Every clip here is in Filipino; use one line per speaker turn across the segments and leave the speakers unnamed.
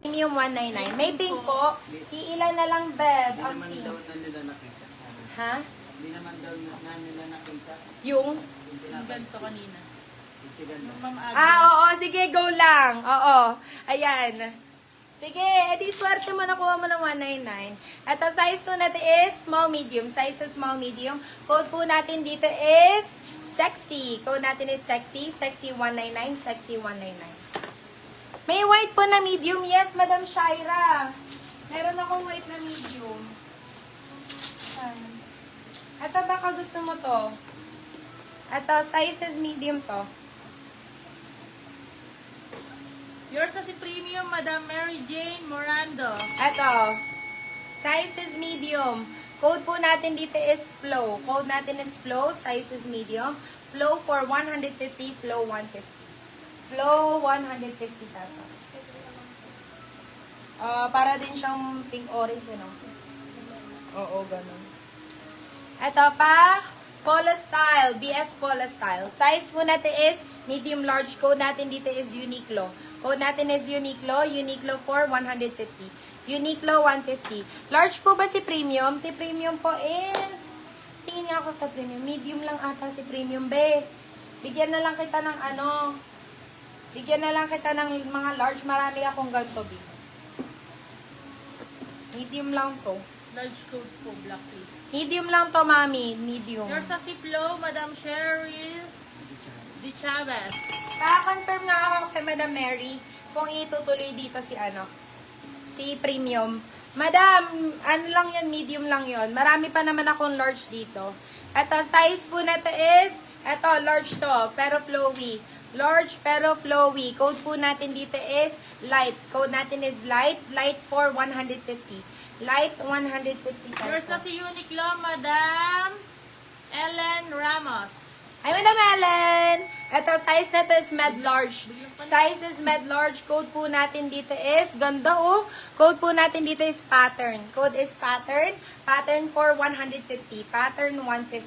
Premium 199. May pink po. Iilan na lang, Beb,
Hindi
ang
naman
pink.
daw na nila nakita.
Ha?
Hindi naman daw na nila nakita.
Yung?
Yung
Ang ganito kanina.
Isigan na.
Ma'am Agnes.
Oo. Sige, go lang. Oo. Ayan. Sige, edi swerte mo, nakuha mo ng 199. At ang size po natin is small, medium. Size is small, medium. Code po natin dito is sexy. Code natin is sexy. Sexy 199. Sexy 199. May white po na medium. Yes, Madam Shaira. Meron akong white na medium. Ito, baka gusto mo to. Ito, size is medium to.
Yours na si Premium, Madam Mary Jane Morando.
Ito, size is medium. Code po natin dito is flow. Code natin is flow. Size is medium. Flow for 150. Flow 150. Flow 150 pesos. Para din siyang pink orange, no? Oo, ganun. Ito pa, Polo Style. BF Polo Style. Size po natin is medium large. Code natin dito is Uniqlo. Code natin is Uniqlo. Uniqlo for 150. Uniqlo 150. Large po ba si Premium? Si Premium po is, tingin niya ako sa Premium. Medium lang ata si Premium, be. Bigyan na lang kita ng ano. Bigyan na lang kita ng mga large. Marami akong ganito, be. Medium lang to.
Large code po, black please.
Medium lang to, mami. Medium.
Yours na si Flo, Madam Cheryl Di Chavez.
Kaka-confirm nga ako kay Madam Mary kung itutuloy dito si ano, si Premium. Madam, ano lang yun, medium lang yun. Marami pa naman akong large dito. Ito, size po na to is, ito, large to, pero flowy. Large pero flowy. Code po natin dito is light. Code natin is light. Light for 150. Light 150 pesos.
Yours na si Uniqlo, Madam Ellen Ramos.
Ay, Madam Ellen! Ito, size na to is med large. Size is med large. Code po natin dito is, ganda oh. Code po natin dito is pattern. Code is pattern. Pattern for 150. Pattern 150.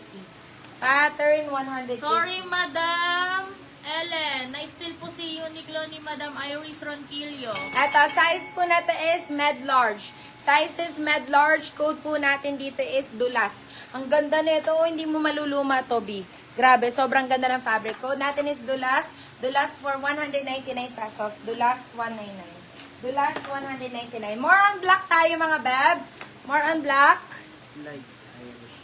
Pattern 150.
Sorry, Madam Ellen. Na-steal po si Uniqlo ni Madam Iris Ronquillo.
Ito, size po na to is med large. Size is med large. Code po natin dito is Dulas. Ang ganda nito, oh, hindi mo maluluma, Toby. Grabe, sobrang ganda ng fabric. Code natin is Dulas. Dulas for 199 pesos. Dulas 199. Dulas 199. More on black tayo, mga beb. More on black.
Light Irish.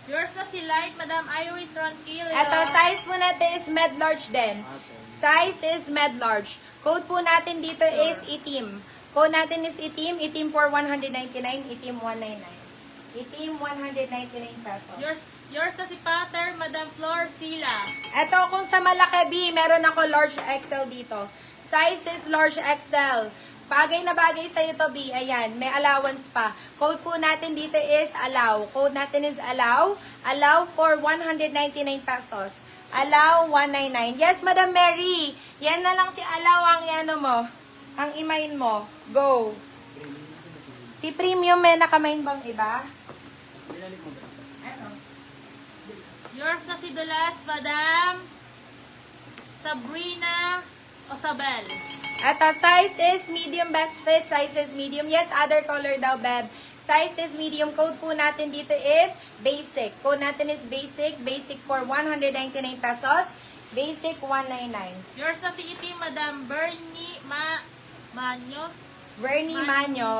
Yours na si Light, Madam Iris Ronquillo.
Ito, size po natin is med large din.
Okay.
Size is med large. Code po natin dito is itim. Code natin is itim. Itim for 199. Itim 199. Itim 199 pesos.
Yours na si Pattern, Madam Flor Sila.
Ito, kung sa malaki B, meron ako large XL dito. Size is large XL. Bagay na bagay sa ito, B. Ayan, may allowance pa. Code po natin dito is allow. Code natin is allow. Allow for 199 pesos. Allow 199. Yes, Madam Mary. Yan na lang si allow ang ano mo. Ang imain mo. Go. Si Premium, may nakamain bang iba?
Binalik mo ba?
Ano?
Yours na si Dulas, Madam Sabrina Osabel.
At size is medium best fit. Size is medium. Yes, other color daw, Beb. Size is medium. Code po natin dito is basic. Code natin is basic. Basic for 199 pesos. Basic 199.
Yours na si Itim, Madam Bernie Manyo.
Bernie Manyo.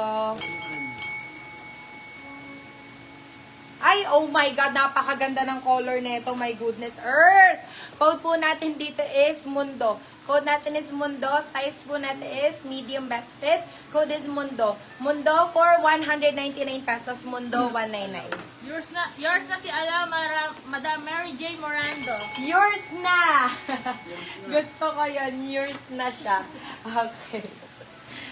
Ay, oh my God, napakaganda ng color nito. My goodness, Earth. Code po natin dito is Mundo. Code natin is Mundo. Size po natin is medium best fit. Code is Mundo. Mundo for 199 pesos. Mundo 199.
Yours na si Madam Mary J. Morando.
Yours na! Gusto ko yun. Yours na siya. Okay.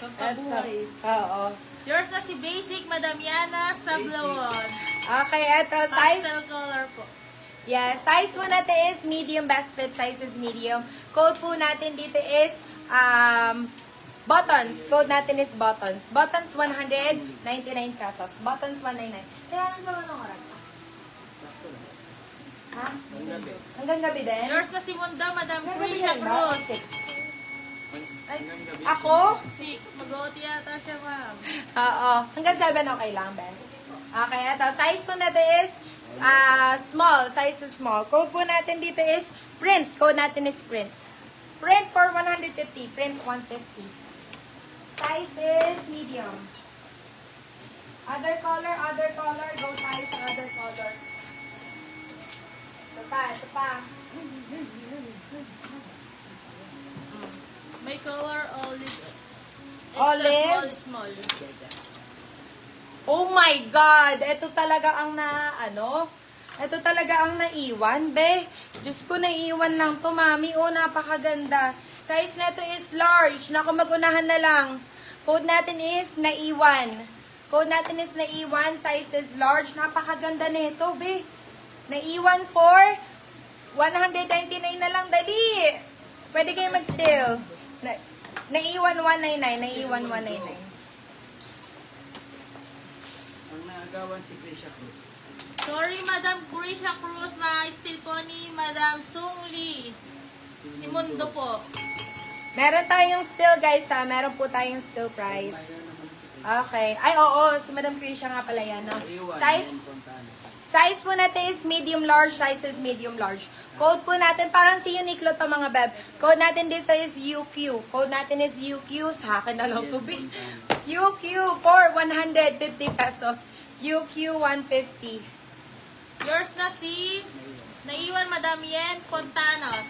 Pampabuhay.
Oo.
Yours na si Basic, Madam Yana Sablawon.
Okay, eto. Size.
Pastel color po.
Yeah, size po natin is medium. Best fit size is medium. Code po natin dito is buttons. Code natin is buttons. Buttons 199 pesos. Buttons 199. Kaya lang naman ng oras.
Sakto lang.
Ha?
Ang gabi.
Hanggang gabi din?
Yours na si Wanda, Madam
Hanggang gabi
Krisha
din ba?
Cruz.
Ay,
Hanggang gabi.
ako?
6. Mag-OT yata siya, ma'am.
Oo. Hanggang 7 okay lang, Ben. Okay, ito. Size po natin is small. Size is small. Code po natin dito is print. Code natin is print. Print for 150. Print 150. Size is medium. Other color. Go size, other color. Ito pa.
May color olive.
Olive?
Extra small.
Oh my God! Ito talaga ang ito talaga ang naiwan, be. Diyos ko, naiwan lang to, mami. Oh, napakaganda. Size na to is large. Naku, magunahan na lang. Code natin is naiwan. Code natin is naiwan. Size is large. Napakaganda nito, be. Naiwan for 199 na lang. Dali! Pwede kayo mag-steal. Naiwan 199. Naiwan 199.
Ang naagawan si Krisha Cruz.
Sorry, Madam Krisha Cruz, na still po ni Madam Sung Lee. Si Mundo po.
Meron tayong steal, guys, ha. Meron po tayong steal price.
Mayroon naman si Krisha.
Okay. Ay, oo. Si Madam Krisha nga pala yan, no?
Iwan,
Size
yung puntahan.
Size po natin is medium large. Size is medium large. Code po natin, parang si Uniqlo to, mga beb. Code natin dito is UQ. Code natin is UQ. Sa akin na lang to, be. UQ for 150 pesos. UQ 150.
Yours na si naiwan Madam Yen Fontanos.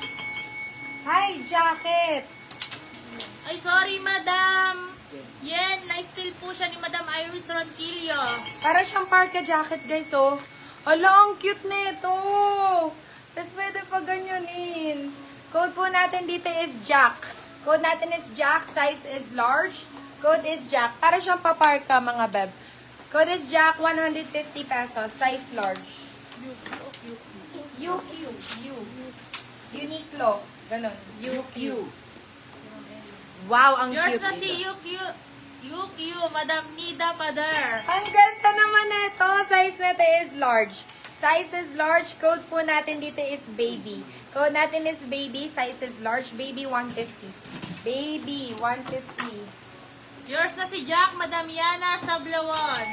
Hi, jacket.
Ay, sorry, Madam Yen. Na-steal po siya ni Madam Iris Ronquillo.
Parang siyang parka jacket, guys, oh. Ala, ang cute nito. Tapos pwede pa ganyanin. Code po natin dito is Jack. Code natin is Jack. Size is large. Code is Jack. Para siyang paparka, mga beb. Code is Jack, 150 pesos. Size large. UQ. Uniqlo. Ganon. UQ. Wow, ang
Yours
cute.
na si UQ, Madam Nida Pader.
Ang ganda naman nito. Size natin is large. Size is large. Code po natin dito is baby. Code natin is baby. Size is large. Baby 150. Baby 150.
Yours na si Jack, Madam Yana Sablawan.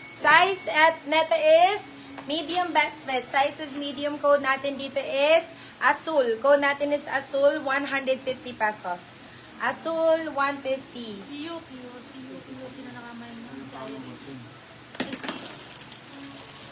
Size at neto is medium best fit. Size is medium. Code natin dito is Azul. Code natin is Azul, 150 pesos. Azul, 150.
Si UQ, sino nakamay mo? Si Iris.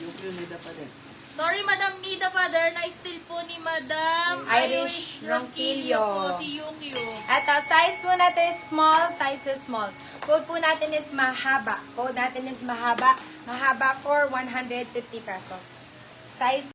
Yung nida pa din.
Sorry, Madam Nida Pader, na-steal po ni Madam
Irish Ronquillo.
po si UQ.
At size po natin is small, size is small. Code po natin is mahaba. Code natin is mahaba. Mahaba for 150 pesos. Size